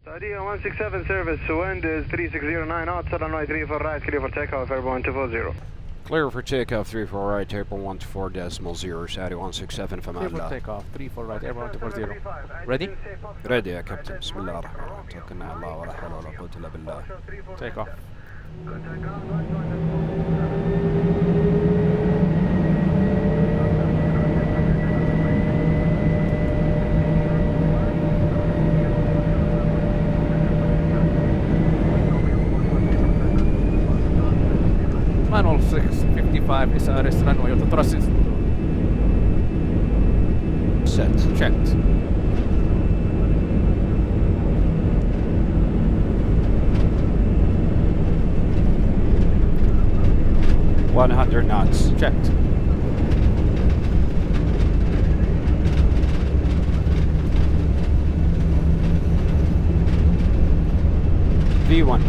Saudi 167 service, wind is 3609 knots, runway 34 right, clear for takeoff, airborne 240. Clear for takeoff, 34 right, airborne 124.0, Saudi 167 from Clear for Allah. takeoff, 34 right, airborne 240. Ready? Ready يا كابتن بسم الله الرحمن الرحيم توكلنا على الله ولا حول ولا قوة إلا بالله. Take off. Manual 655 is RS runway auto thrusters. Set. Checked. $100 knots. Checked. V1.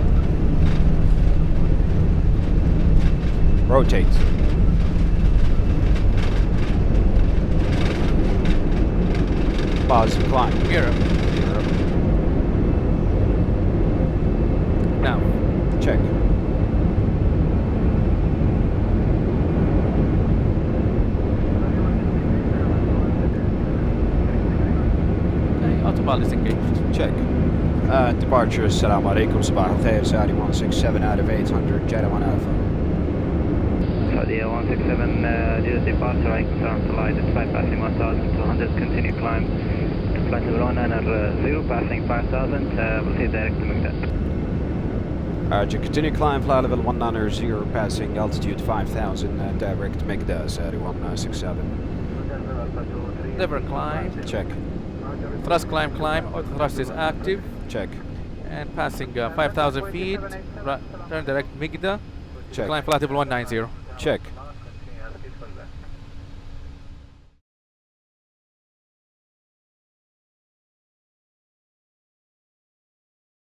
Rotate. Pause, climb. Europe. Now. Check. Okay, autopilot is engaged. Check. Departure, assalamu alaikum, sabah al-khair, Saudi 167 out of 800, Jeddah 1 Alpha. Saudi 167, due to departure, right, confirm to light, it's 5 passing 1200, continue climb to flight level 190, passing 5000, proceed direct to Magdad. To continue climb, flight level 190, passing altitude 5000, direct Magdad, Saudi 167. Lever climb. Check. Thrust climb, auto thrust is active. Check. And passing 5,000 feet, turn direct Migda. Check. Climb flight level 190. Check.